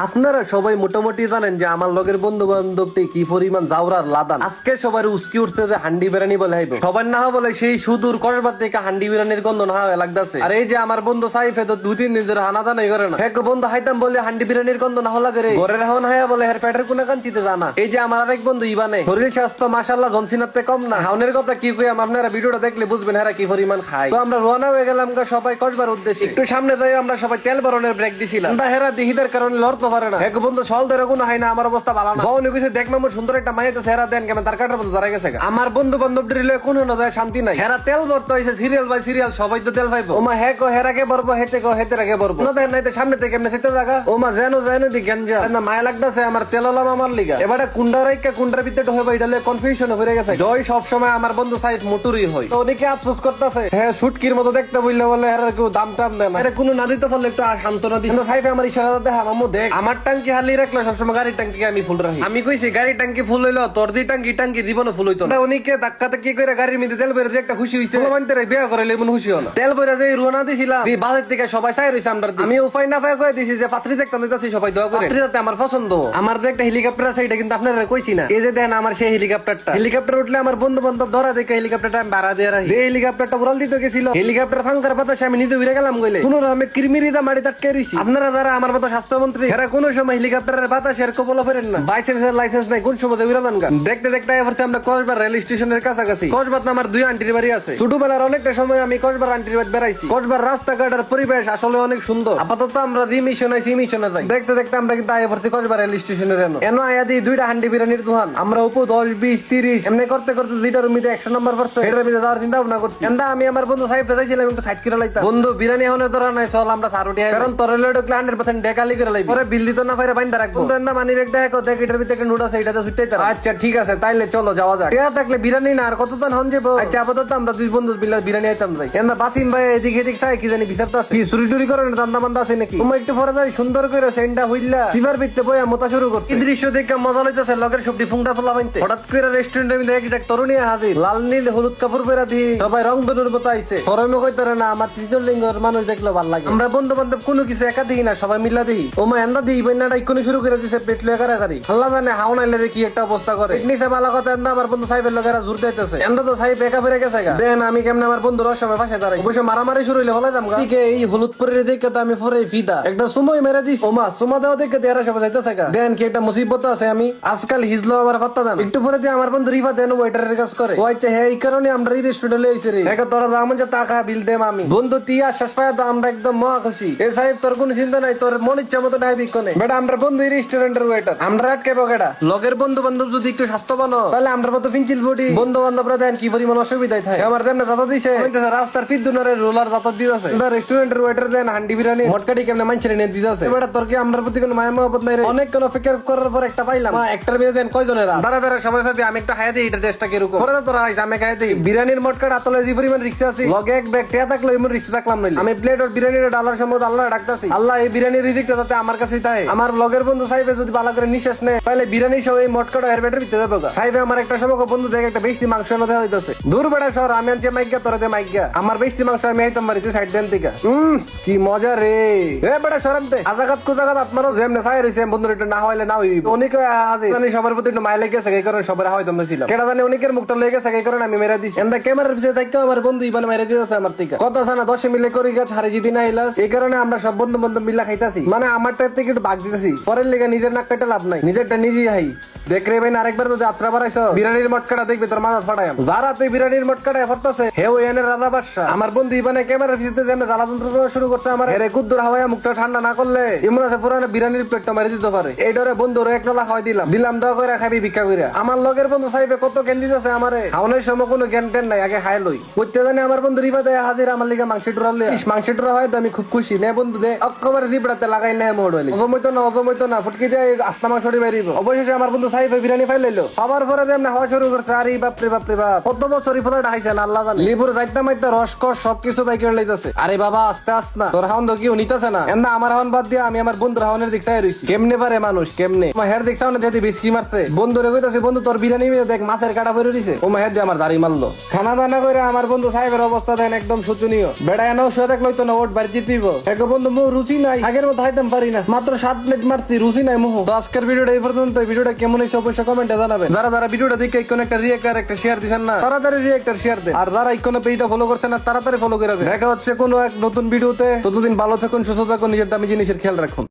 আপনারা সবাই মোটামুটি জানেন যে আমার লগের বন্ধু বান্ধবটি কি পরিমাণ জাউরার লাদান। আজকে সবার উস্কি উঠছে যে হান্ডি বিরিয়ানি বলে হাইব, সবার না বলে সেই সুদূর কসবার থেকে হান্ডি বিরিয়ানির গন্ধ না লাগতেছে। আর এই যে আমার বন্ধু সাইফে তো 2-3 দিন ধরে হানা দানাই করে না। এক বন্ধু হাইতাম বলে হান্ডি বিরিয়ানির গন্ধ না লাগে রে, ঘরের হাওন হায়া বলে হের পেটের কোনা কাঞ্চিতে জানা। এই যে আমার আরেক বন্ধু ইবানে, শরীর স্বাস্থ্য মাশাআল্লাহ জনসিনাতে কম না। হাওনের কথা কি কই আপনারা ভিডিওটা দেখলে বুঝবেন হেরা কি পরিমাণ খায়। তো আমরা রওনা হয়ে গেলাম সবাই কসবার উদ্দেশ্যে। একটু সামনে যাই আমরা সবাই তেল ভরনের ব্রেক দিছিলাম, হেরা দিহিদের কারণে লড়তে পারে না। এক বন্ধু সল ধরে কোনো হয় না, আমার অবস্থা ভালো না। যখন কিছু দেখ মামুর সুন্দর একটা মাইতে হেরা দেন কেন তার কাটার মতো দাঁড়ায় গেছে। আমার বন্ধু বান্ধব ডিলে কোনো না যায় শান্তি নাই। হেরা তেল ভরতে হয়েছে সিরিয়াল বাই সিরিয়াল, সবাই তো তেল পাইবো। ওমা হে কো হেরাকে ভরবো, হেতে কো হেতে রাগে ভরবো না। দেখ নাই তো সামনে থেকে কেমনে সেটা জায়গা। ওমা জানো জানো দি গেঞ্জা না মায়া লাগতাছে আমার তেল হলাম আমার লিগা। এবারে কুন্ডা রাইকা কুন্ডার ভিতরে হইবা এটা কনফিউশন হয়ে গেছে। জয় সব সময় আমার বন্ধু সাইফ মোটুরি হয়, তো অনেকে আফসোস করতেছে হ্যাঁ শুটকির মতো দেখতে বললে বলে হেরার কেউ দাম টাম দেয় না। এটা কোনো না দিতে পারলে একটু সান্ত্বনা দিচ্ছে। সাইফে আমার ইশারা দেখা মামু দেখ আমার টাঙ্কি হালি রাখলে সবসময় গাড়ির টাঙ্কি আমি ফুল রাখি। আমি কইছি গাড়ির টাঙ্কি ফুল হইলো তোর দি টাঙ্কি টাঙ্কি জীবনে ফুল হইতো না। উনিকে ধাক্কাতে কি করে গাড়ির মধ্যে তেল বের যে একটা খুশি হইছে, মানতে বিয়া করে এমন খুশি হলো। তেল বের যে রুনা দিছিলাম বাজার থেকে সবাই চাই রইছে আমরা। আমি উপায় না পাই কই দিছি যে পাত্রী দেখতাম দিতাছি সবাই দোয়া করে। পাত্রীতে আমার পছন্দ। আমার যে একটা হেলিকপ্টার আছে এটা কিন্তু আপনারা কইছি না। এই যে দেখেন আমার সেই হেলিকপ্টারটা, হেলিকপ্টার উঠলে আমার বন্ধু বান্ধব ধরা দেখে হেলিকপ্টারটা আমি ভাড়া দিয়ে রাখি। যে হেলিকপ্টারটা উড়াল দিতে গেছিল হেলিকপ্টার ফাঙ্কার বাতাসে আমি নিজে উড়ে গেলাম গইলে কোন রকমে কিরমিরিদা মাটি তাটকে রইছি। আপনারা যারা আমার মতো স্বাস্থ্যমন্ত্রী এরা কোন সময় হেলিকপ্টারের বাতাসের কবল ফেরেন না। বাইসেন্সের লাইসেন্স নাই, কোন সময় উড়া যান গান। দেখতে দেখতে এবারে আমরা কসবার রেল স্টেশনের কাছাকাছি। কসবার আমার 2 আন্টির বাড়ি আছে। ছোটবেলার অনেকটা সময় আমি কসবার আন্টির বাড়ি বেড়াইছি। কসবার রাস্তাঘাট আর পরিবেশ আসলে অনেক সুন্দর। আপাতত আমরা রিমিশন আইছি মিশনে যাই। দেখতে দেখতে আমরা কিন্তু আয়া পড়ছি কসবার রেল স্টেশনের এনো আয়া দি 2টা হান্ডি বিরিয়ানির দোকান। আমরা উপর 10, 20, 30 এমনি করতে করতে যেটার রুমিতে 100 নম্বর পড়ছে এটার মধ্যে যাওয়ার চিন্তা ভাবনা করছি। এন্ডা আমি আমার বন্ধু সাহেব যাইছিলাম একটু সাইড করে লাইতাম। বন্ধু বিরিয়ানি হনের ধরা নাই, চল আমরা সারুটি খাই, কারণ তরলে ঢুকলে 100% ডেকালি করে লাইব। পরে বিল দিত না পাইরা বাইন্দা রাখবো। বন্ধু এন্ডা মানি ব্যাগ দেখো দেখ এটার ভিতরে একটা নোট আছে, এটাতে সুইটাই তার। আচ্ছা ঠিক আছে তাইলে চলো যাওয়া যাক। টিয়া থাকলে বিরিয়ানি না আর কতক্ষণ হন যাবো। আচ্ছা আপাতত আমরা 2 বন্ধু মিলে বিরিয়ানি আইতাম যাই। এন্ডা বাসিম ভাই এদিকে এদিক চাই কি জানি বিচারতা আছে, কি চুরি টুরি করেন দান্দা বান্দা আছে নাকি। তুমি একটু পরে যাই সুন্দর করে সেন্ডা হইলা সিভার ভিতরে বইয়া মোতা শুরু করছে। এই দৃশ্য দেখে মজা লইতেছে। লগের সবটি ফুংটা ফুলা বাইনতে হঠাৎ করে রেস্টুরেন্টের মধ্যে এক তরুণী হাজির, লাল নীল হলুদ কাপড় পরা দি সবাই রং ধনুর মতো আইছে। শরমে কইতারে না আমার তৃতীয় লিঙ্গের মানুষ দেখলে ভালো লাগে। আমরা বন্ধু বান্ধব কোনো কিছু একা দিই না, সবাই মিলা দিই। ওমা এন্দা দিই বন্যাটা ইকোনি শুরু করে দিছে পেট লয়ে কারাকারি। আল্লাহ জানে হাওন আইলে দেখি একটা অবস্থা করে। নিচে বালা কথা এন্দা আমার বন্ধু সাহেবের লগেরা জোর দিতেছে। এন্দা তো সাহেব একা ফিরে গেছে গা। দেন আমি কেমনে আমার বন্ধুর সময় পাশে দাঁড়াই। অবশ্য মারামারি শুরু হইলে হলাই দাম গা। ঠিক এই হলুদ পরে দেখে তো আমি পরে ফিদা একটা সময় মেরে দিছি। ওমা সুমা দাও দেখে দেরা সবাই যাইতেছে গা। দেন কি একটা মুসিবত আছে। আমি আজকাল হিজলো আমার পাত্তা দেন। একটু পরে দিয়ে আমার বন্ধু রিফা দেন ওয়েটারের কাজ করে। ও আচ্ছা হ্যাঁ এই কারণে আমরা এই রেস্টুরেন্টে আইছি রে। একা তোরা দাম যে টাকা বিল দেম আমি। বন্ধু তুই আশ্বাস পায় তো আমরা একদম মহা খুশি। এ সাহেব তোর কোনো চিন্তা নাই, তোর মন ইচ্ছা মতো নাই বিকনে। বেটা আমরা বন্ধু এই রেস্টুরেন্টের ওয়েটার, আমরা আটকাইবো কেডা। লগের বন্ধু বান্ধব যদি একটু স্বাস্থ্যবান তাহলে আমরা মতো ফিনচিল বডি বন্ধু বান্ধবরা দেন কি পরিমাণ অসুবিধায় থাকে। আমার দেন যাতা দিছে রাস্তার ফিদ্দুনারে রোলার যাতা দিতেছে। রেস্টুরেন্টের ওয়েটার দেন হান্ডি বিরিয়ানি মটকাটি কেমনে মাইনছে নিয়ে দিতেছে। বেটা তোর কি আমরার প্রতি কোনো মায়া মহব্বত নাই রে। অনেক কোন অপেক্ষা করার পর একটা পাইলাম। একটার মধ্যে দেন কয়জনেরা দাঁড়া দাঁড়া সবাই ভাবি আমি একটু খাইয়া দিই এটা টেস্টটা কিরকম। পরে তোরা আইস আমি খাইয়া দিই। বিরিয়ানির মটকাট আতলে যে পরিমাণ রিক্সা আছে লগে এক ব্যাগ টিয়া থাকলো এমন রিক্সা থাকলাম না। আমি প্লেট আর বিরিয়ানির ডালার সময় আল্লাহ ডাকতাছি, আল্লাহ এই বিরিয়ানির রিজিকটা যাতে আমার কাছেই থাকে। আমার লগের বন্ধু সাহেবে যদি ভালো করে নিঃশ্বাস নেয় তাহলে বিরিয়ানি সহ এই মটকাটা এর পেটের ভিতরে যাবে। সাহেবে আমার একটা সময় বন্ধু দেখে একটা বেশি মাংস এনে দেওয়া হইতেছে। দূর বেড়া শহর আমি আনছি মাইকা তোরা দে মাইকা। আমার বেশি মাংস আমি আইতাম মারি তুই সাইড দেন থেকে। কি মজা রে রে বেটা সরান্তে আজাগাত কুজাগাত আপনারও যেমনে চাই রইছে বন্ধুর এটা না হইলে না হইব। অনেকে আজি মানে সবার প্রতি একটু মাইলে গেছে এই কারণে সবার হয়তো ছিল কেডা জানি অনেকের মুখটা লেগে গেছে এই কারণে আমি মেরে দিছি। এন্ডা ক্যামেরার পিছে দেখো আমার বন্ধু ইবান মেরে দিতেছে আমার থেকে। কত আছে না 10 মিলে করি গাছ হারে যদি না আইলাস এই কারণে আমরা সব বন্ধু বান্ধব মিলা খাইতাছি। মানে আমারটার থেকে একটু ভাগ দিতেছি। পরের লেগে নিজের নাক কাটা লাভ নাই, নিজেরটা নিজেই হাই। দেখ রে ভাই আরেকবার তো যাত্রা বাড়াইছো বিরিয়ানির মটকাটা দেখবি তোর মাথা ফাটাই। যারা তুই বিরিয়ানির মটকাটা এফরতাছে হেও এনে রাজা বাদশা। আমার বন্ধু ইবানে ক্যামেরার পিছনে যেমন জ্বালা যন্ত্রণা শুরু করছে আমার এর কুদ্দুর হাওয়ায় মুখটা ঠান্ডা না করলে এমন আছে পুরানো বিরিয়ানির পেটটা মারি দিতে পারে। এই ডরে বন্ধুরে এক নলা খাওয়াই দিলাম দোয়া করে খাবি ভিক্ষা কইরা। আমার লগের বন্ধু সাহেবে কত জ্ঞান দিতেছে আমারে। খাওয়ানোর সময় কোনো জ্ঞান জ্ঞান নাই, আগে খাই লই করতে জানি। আমার বন্ধু রিবা দেয় হাজির আমার লিগে মাংস টুরালে মাংস টুরা হয় তো আমি খুব খুশি। নে বন্ধু দে অক্কবার জিবড়াতে লাগাই নেয় মোড় হইলে অজমইতো না ফুটকি দিয়ে আস্তা মাংস বেরিব। অবশেষে আমার বন্ধু সাহেবে বিরিয়ানি ফাইল লইলো। খাবার পরে যেমন হাওয়া শুরু করছে আর এই বাপরে বাপরে বাপ কত বছরই ফলে ঢাইছেন আল্লাহ জানে। লিবুর যাইতে মাইতে রসকস সবকিছু বাইকে লইতেছে। আরে বাবা আস্তে আস্তে না তোর হাওন তো কেউ নিতেছে না। এমনা আমার হাওন বাদ দিয়ে আমি আমার বন্ধুর হাওনের দিক চাই রইছি। কেমনে পারে মানুষ কেমনে হের দিক চাও না যদি বিস্কি মারছে বন্ধুরে কইতাছে বন্ধু তোর বিরিয়ানি দেখ মাছের কাটা পরে দিছে। ও হের দিয়ে আমার জারি মারলো। খানা দানা করে আমার বন্ধু সাহেবের অবস্থা দেন একদম শোচনীয়। বেড়া এনাও শুয়ে থাকলে তো না ওট বাড়ি জিতিব। এক বন্ধু মো রুচি নাই আগের মতো খাইতাম পারি না। মাত্র মাত্র 7 প্লেট মারছি, রুচি নাই মোহ। তো আজকের ভিডিওটা এই পর্যন্ত। ভিডিওটা কেমন হয়েছে অবশ্যই কমেন্টে জানাবেন। যারা যারা ভিডিওটা দেখে ইকোন একটা রিয়েক্ট আর একটা শেয়ার দিছেন না, তাড়াতাড়ি রিয়েক্ট আর শেয়ার দেন। আর যারা ইকোনে পেজটা ফলো করছেন না, তাড়াতাড়ি ফলো করে দেন। দেখা হচ্ছে কোনো এক নতুন ভিডিওতে। ততদিন ভালো থাকুন, সুস্থ থাকুন, নিজের দামি জিনিসের খেয়াল রাখুন।